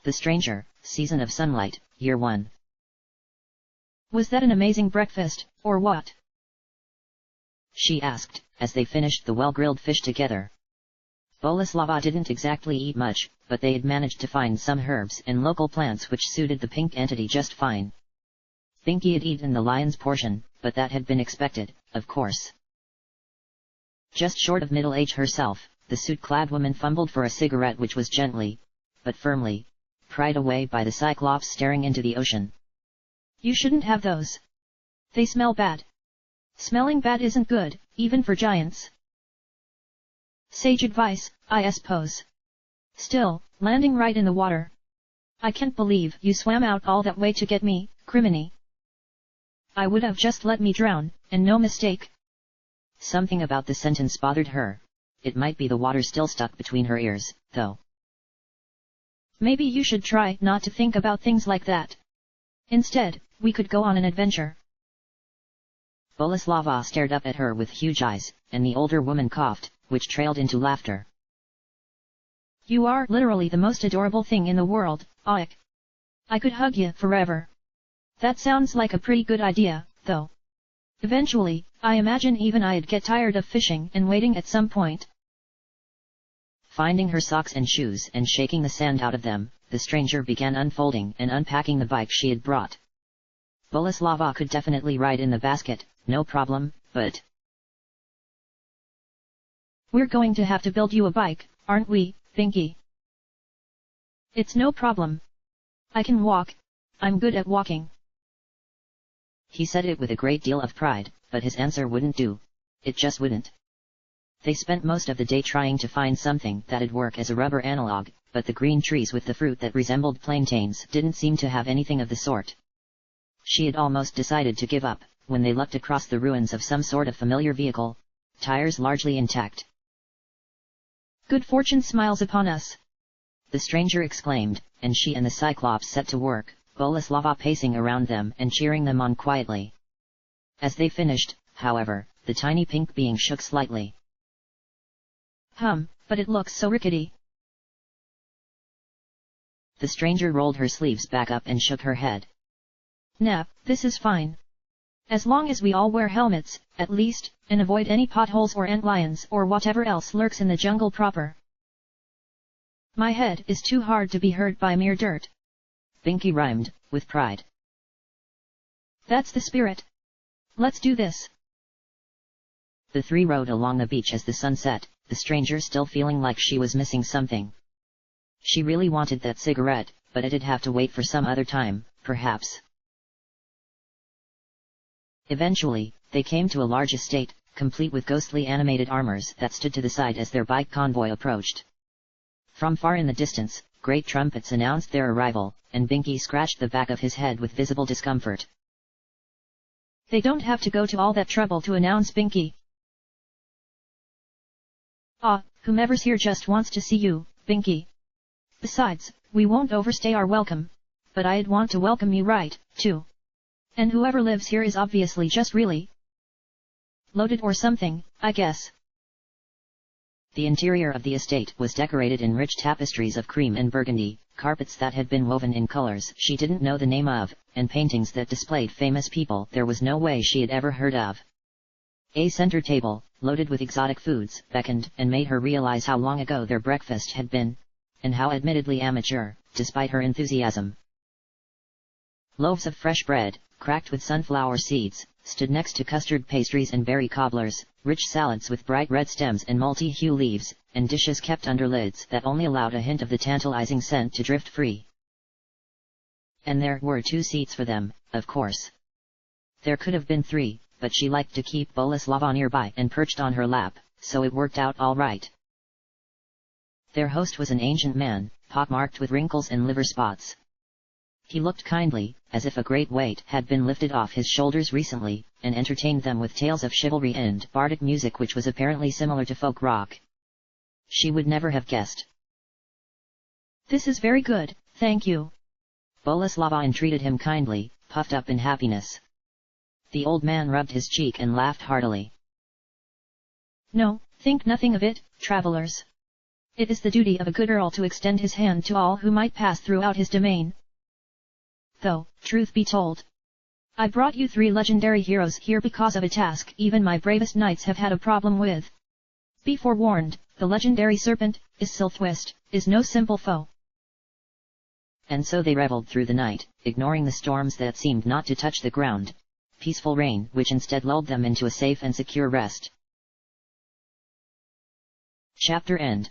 The Stranger, Season of Sunlight, Year 1. Was that an amazing breakfast, or what? She asked, as they finished the well-grilled fish together. Boleslava didn't exactly eat much, but they had managed to find some herbs and local plants which suited the pink entity just fine. Binky had eaten the lion's portion, but that had been expected, of course. Just short of middle age herself, the suit-clad woman fumbled for a cigarette which was gently, but firmly, pried away by the Cyclops staring into the ocean. You shouldn't have those. They smell bad. Smelling bad isn't good, even for giants. Sage advice, I suppose. Still, landing right in the water. I can't believe you swam out all that way to get me, criminy. I would have just let me drown, and no mistake. Something about the sentence bothered her. It might be the water still stuck between her ears, though. Maybe you should try not to think about things like that. Instead, we could go on an adventure. Boleslava stared up at her with huge eyes, and the older woman coughed, which trailed into laughter. You are literally the most adorable thing in the world, Aik. I could hug you forever. That sounds like a pretty good idea, though. Eventually, I imagine even I'd get tired of fishing and waiting at some point. Finding her socks and shoes and shaking the sand out of them, the stranger began unfolding and unpacking the bike she had brought. Boleslava could definitely ride in the basket, no problem, but... We're going to have to build you a bike, aren't we, Binky? It's no problem. I can walk. I'm good at walking. He said it with a great deal of pride, but his answer wouldn't do. It just wouldn't. They spent most of the day trying to find something that'd work as a rubber analog, but the green trees with the fruit that resembled plantains didn't seem to have anything of the sort. She had almost decided to give up, when they looked across the ruins of some sort of familiar vehicle, tires largely intact. Good fortune smiles upon us, the stranger exclaimed, and she and the Cyclops set to work, Boleslava pacing around them and cheering them on quietly. As they finished, however, the tiny pink being shook slightly. But it looks so rickety. The stranger rolled her sleeves back up and shook her head. Nah, this is fine. As long as we all wear helmets, at least, and avoid any potholes or antlions or whatever else lurks in the jungle proper. My head is too hard to be hurt by mere dirt. Binky rhymed, with pride. That's the spirit. Let's do this. The three rode along the beach as the sun set, the stranger still feeling like she was missing something. She really wanted that cigarette, but it'd have to wait for some other time, perhaps. Eventually, they came to a large estate, complete with ghostly animated armors that stood to the side as their bike convoy approached. From far in the distance, great trumpets announced their arrival, and Binky scratched the back of his head with visible discomfort. They don't have to go to all that trouble to announce, Binky. Whomever's here just wants to see you, Binky. Besides, we won't overstay our welcome, but I'd want to welcome you right, too. And whoever lives here is obviously just really loaded or something, I guess. The interior of the estate was decorated in rich tapestries of cream and burgundy, carpets that had been woven in colors she didn't know the name of, and paintings that displayed famous people there was no way she had ever heard of. A center table, loaded with exotic foods, beckoned and made her realize how long ago their breakfast had been, and how admittedly amateur, despite her enthusiasm. Loaves of fresh bread, cracked with sunflower seeds, stood next to custard pastries and berry cobblers, rich salads with bright red stems and multi-hue leaves, and dishes kept under lids that only allowed a hint of the tantalizing scent to drift free. And there were 2 seats for them, of course. There could have been 3, but she liked to keep Boleslava nearby and perched on her lap, so it worked out all right. Their host was an ancient man, pockmarked with wrinkles and liver spots. He looked kindly, as if a great weight had been lifted off his shoulders recently, and entertained them with tales of chivalry and bardic music which was apparently similar to folk rock. She would never have guessed. This is very good, thank you. Boleslava entreated him kindly, puffed up in happiness. The old man rubbed his cheek and laughed heartily. No, think nothing of it, travelers. It is the duty of a good earl to extend his hand to all who might pass throughout his domain. Though, truth be told, I brought you 3 legendary heroes here because of a task even my bravest knights have had a problem with. Be forewarned, the legendary serpent, Isilthwist, is no simple foe. And so they reveled through the night, ignoring the storms that seemed not to touch the ground. Peaceful rain which instead lulled them into a safe and secure rest. Chapter end.